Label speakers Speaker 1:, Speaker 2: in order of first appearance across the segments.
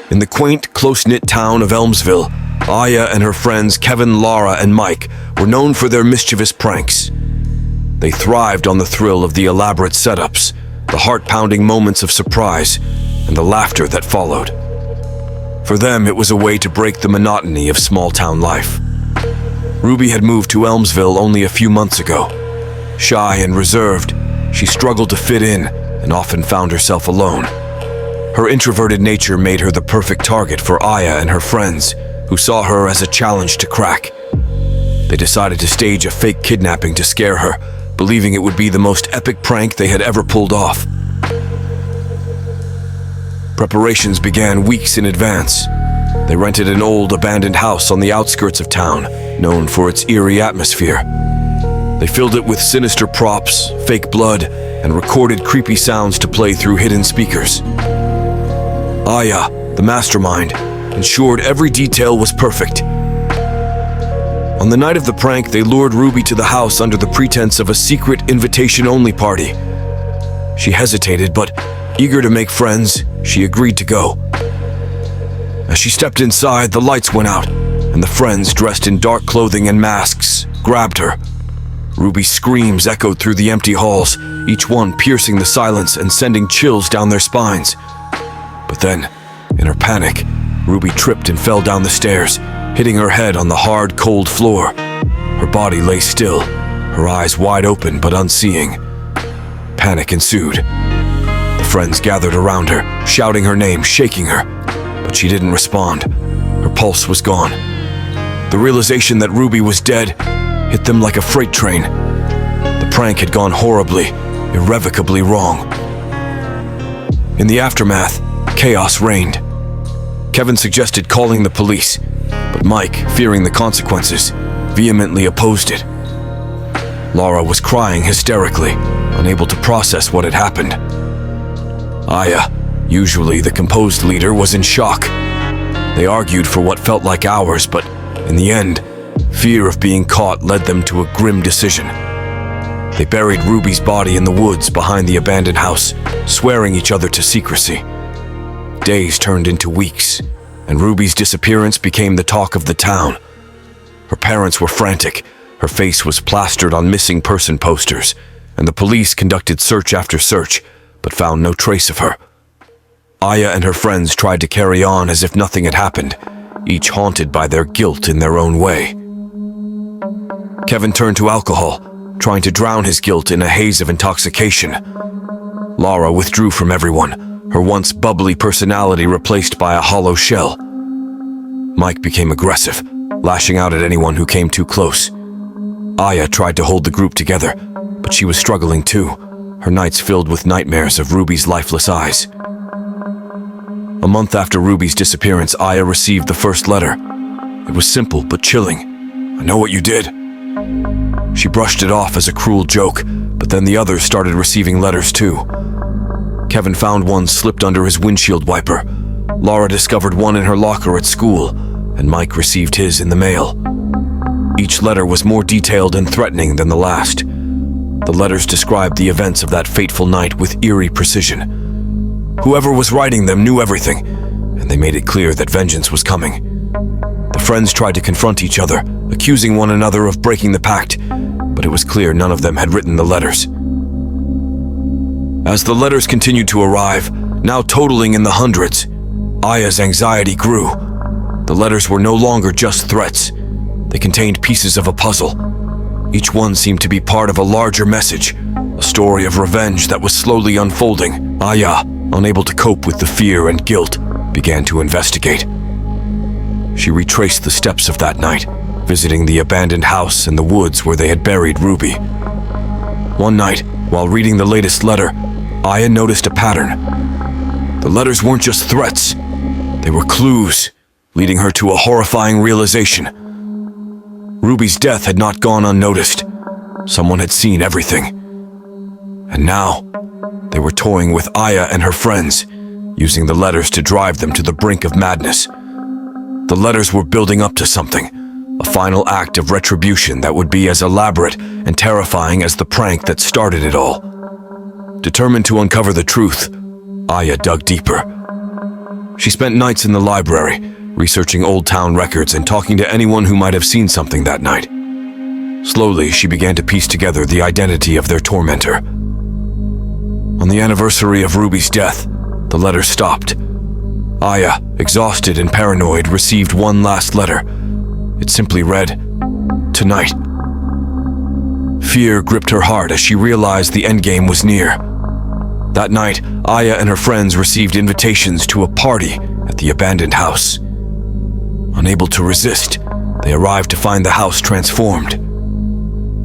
Speaker 1: In the quaint, close-knit town of Elmsville, Ayah and her friends Kevin, Laura, and Mike were known for their mischievous pranks. They thrived on the thrill of the elaborate setups, the heart-pounding moments of surprise, and the laughter that followed. For them, it was a way to break the monotony of small-town life. Ruby had moved to Elmsville only a few months ago. Shy and reserved, she struggled to fit in and often found herself alone. Her introverted nature made her the perfect target for Ayah and her friends, who saw her as a challenge to crack. They decided to stage a fake kidnapping to scare her, believing it would be the most epic prank they had ever pulled off. Preparations began weeks in advance. They rented an old, abandoned house on the outskirts of town, known for its eerie atmosphere. They filled it with sinister props, fake blood, and recorded creepy sounds to play through hidden speakers. Ayah, the mastermind, ensured every detail was perfect. On the night of the prank, they lured Ruby to the house under the pretense of a secret invitation-only party. She hesitated, but, eager to make friends, she agreed to go. As she stepped inside, the lights went out, and the friends, dressed in dark clothing and masks, grabbed her. Ruby's screams echoed through the empty halls, each one piercing the silence and sending chills down their spines. But then, in her panic, Ruby tripped and fell down the stairs, hitting her head on the hard, cold floor. Her body lay still, her eyes wide open but unseeing. Panic ensued. The friends gathered around her, shouting her name, shaking her, but she didn't respond. Her pulse was gone. The realization that Ruby was dead hit them like a freight train. The prank had gone horribly, irrevocably wrong. In the aftermath, chaos reigned. Kevin suggested calling the police, but Mike, fearing the consequences, vehemently opposed it. Laura was crying hysterically, unable to process what had happened. Ayah, usually the composed leader, was in shock. They argued for what felt like hours, but in the end, fear of being caught led them to a grim decision. They buried Ruby's body in the woods behind the abandoned house, swearing each other to secrecy. Days turned into weeks, and Ruby's disappearance became the talk of the town. Her parents were frantic. Her face was plastered on missing person posters, and the police conducted search after search, but found no trace of her. Ayah and her friends tried to carry on as if nothing had happened, each haunted by their guilt in their own way. Kevin turned to alcohol, trying to drown his guilt in a haze of intoxication. Laura withdrew from everyone, her once bubbly personality replaced by a hollow shell. Mike became aggressive, lashing out at anyone who came too close. Ayah tried to hold the group together, but she was struggling too, her nights filled with nightmares of Ruby's lifeless eyes. A month after Ruby's disappearance, Ayah received the first letter. It was simple but chilling. "I know what you did." She brushed it off as a cruel joke, but then the others started receiving letters too. Kevin found one slipped under his windshield wiper. Laura discovered one in her locker at school, and Mike received his in the mail. Each letter was more detailed and threatening than the last. The letters described the events of that fateful night with eerie precision. Whoever was writing them knew everything, and they made it clear that vengeance was coming. The friends tried to confront each other, accusing one another of breaking the pact, but it was clear none of them had written the letters. As the letters continued to arrive, now totaling in the hundreds, Ayah's anxiety grew. The letters were no longer just threats. They contained pieces of a puzzle. Each one seemed to be part of a larger message, a story of revenge that was slowly unfolding. Ayah, unable to cope with the fear and guilt, began to investigate. She retraced the steps of that night, visiting the abandoned house and the woods where they had buried Ruby. One night, while reading the latest letter, Ayah noticed a pattern. The letters weren't just threats, they were clues, leading her to a horrifying realization. Ruby's death had not gone unnoticed. Someone had seen everything. And now, they were toying with Ayah and her friends, using the letters to drive them to the brink of madness. The letters were building up to something, a final act of retribution that would be as elaborate and terrifying as the prank that started it all. Determined to uncover the truth, Ayah dug deeper. She spent nights in the library, researching old town records and talking to anyone who might have seen something that night. Slowly, she began to piece together the identity of their tormentor. On the anniversary of Ruby's death, the letter stopped. Ayah, exhausted and paranoid, received one last letter. It simply read, "Tonight." Fear gripped her heart as she realized the endgame was near. That night, Ayah and her friends received invitations to a party at the abandoned house. Unable to resist, they arrived to find the house transformed.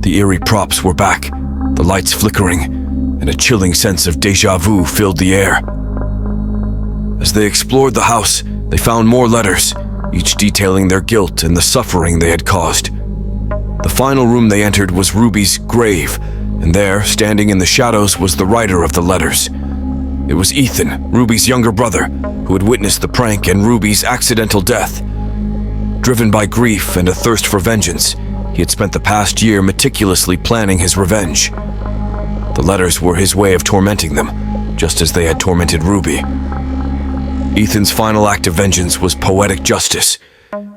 Speaker 1: The eerie props were back, the lights flickering, and a chilling sense of déjà vu filled the air. As they explored the house, they found more letters, each detailing their guilt and the suffering they had caused. The final room they entered was Ruby's grave, and there, standing in the shadows, was the writer of the letters. It was Ethan, Ruby's younger brother, who had witnessed the prank and Ruby's accidental death. Driven by grief and a thirst for vengeance, he had spent the past year meticulously planning his revenge. The letters were his way of tormenting them, just as they had tormented Ruby. Ethan's final act of vengeance was poetic justice.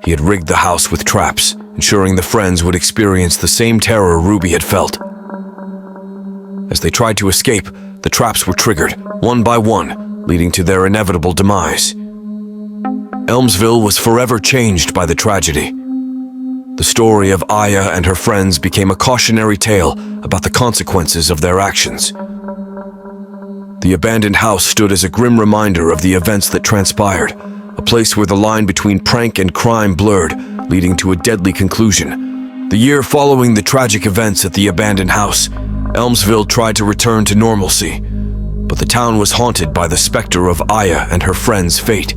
Speaker 1: He had rigged the house with traps, ensuring the friends would experience the same terror Ruby had felt. As they tried to escape, the traps were triggered, one by one, leading to their inevitable demise. Elmsville was forever changed by the tragedy. The story of Ayah and her friends became a cautionary tale about the consequences of their actions. The abandoned house stood as a grim reminder of the events that transpired, a place where the line between prank and crime blurred, leading to a deadly conclusion. The year following the tragic events at the abandoned house, Elmsville tried to return to normalcy, but the town was haunted by the specter of Ayah and her friends' fate.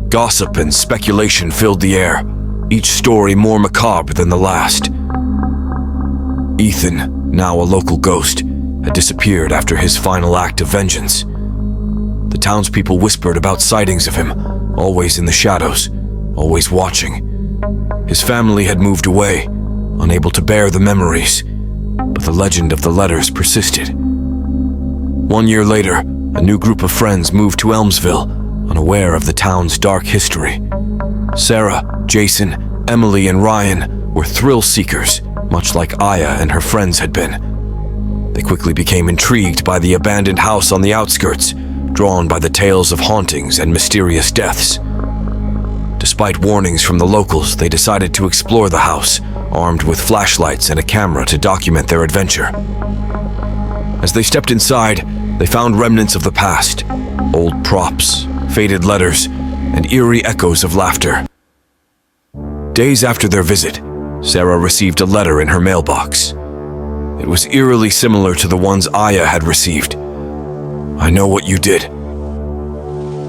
Speaker 1: Gossip and speculation filled the air, each story more macabre than the last. Ethan, now a local ghost, had disappeared after his final act of vengeance. The townspeople whispered about sightings of him, always in the shadows, always watching. His family had moved away, unable to bear the memories, but the legend of the letters persisted. 1 year later, a new group of friends moved to Elmsville, unaware of the town's dark history. Sarah, Jason, Emily, and Ryan were thrill-seekers, much like Ayah and her friends had been. They quickly became intrigued by the abandoned house on the outskirts, drawn by the tales of hauntings and mysterious deaths. Despite warnings from the locals, they decided to explore the house, armed with flashlights and a camera to document their adventure. As they stepped inside, they found remnants of the past, old props, faded letters, and eerie echoes of laughter. Days after their visit, Sarah received a letter in her mailbox. It was eerily similar to the ones Ayah had received. "I know what you did."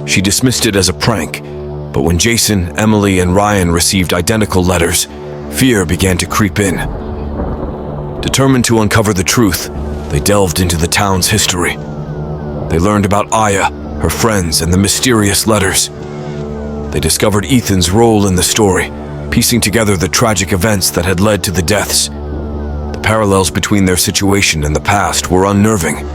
Speaker 1: She dismissed it as a prank, but when Jason, Emily, and Ryan received identical letters, fear began to creep in. Determined to uncover the truth, they delved into the town's history. They learned about Ayah, her friends, and the mysterious letters. They discovered Ethan's role in the story, piecing together the tragic events that had led to the deaths. The parallels between their situation and the past were unnerving.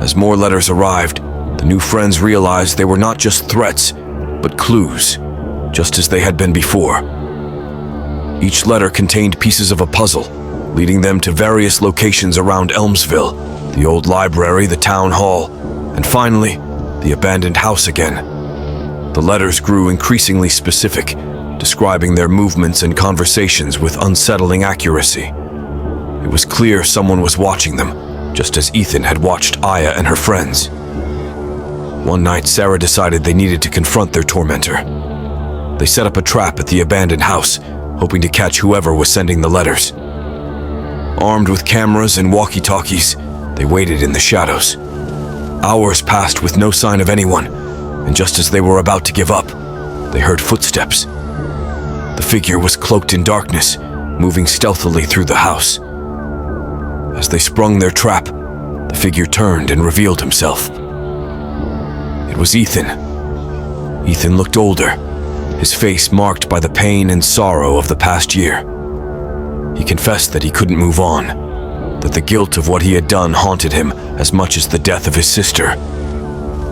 Speaker 1: As more letters arrived, the new friends realized they were not just threats, but clues, just as they had been before. Each letter contained pieces of a puzzle, leading them to various locations around Elmsville, the old library, the town hall, and finally, the abandoned house again. The letters grew increasingly specific, describing their movements and conversations with unsettling accuracy. It was clear someone was watching them, just as Ethan had watched Ayah and her friends. One night, Sarah decided they needed to confront their tormentor. They set up a trap at the abandoned house, hoping to catch whoever was sending the letters. Armed with cameras and walkie-talkies, they waited in the shadows. Hours passed with no sign of anyone, and just as they were about to give up, they heard footsteps. The figure was cloaked in darkness, moving stealthily through the house. As they sprung their trap, the figure turned and revealed himself. It was Ethan. Ethan looked older, his face marked by the pain and sorrow of the past year. He confessed that he couldn't move on, that the guilt of what he had done haunted him as much as the death of his sister.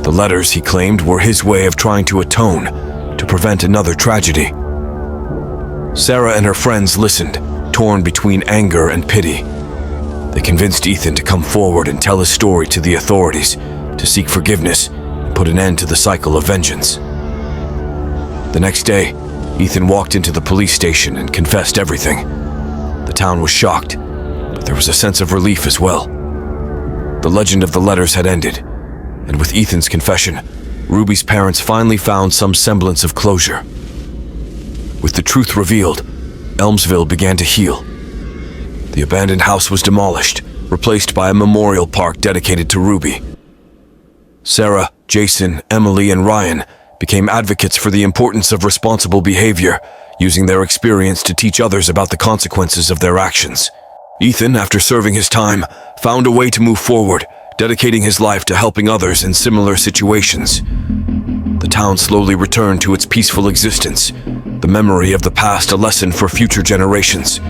Speaker 1: The letters, he claimed, were his way of trying to atone, to prevent another tragedy. Sarah and her friends listened, torn between anger and pity. They convinced Ethan to come forward and tell his story to the authorities, to seek forgiveness and put an end to the cycle of vengeance. The next day, Ethan walked into the police station and confessed everything. The town was shocked, but there was a sense of relief as well. The legend of the letters had ended, and with Ethan's confession, Ruby's parents finally found some semblance of closure. With the truth revealed, Elmsville began to heal. The abandoned house was demolished, replaced by a memorial park dedicated to Ruby. Sarah, Jason, Emily, and Ryan became advocates for the importance of responsible behavior, using their experience to teach others about the consequences of their actions. Ethan, after serving his time, found a way to move forward, dedicating his life to helping others in similar situations. The town slowly returned to its peaceful existence, the memory of the past a lesson for future generations.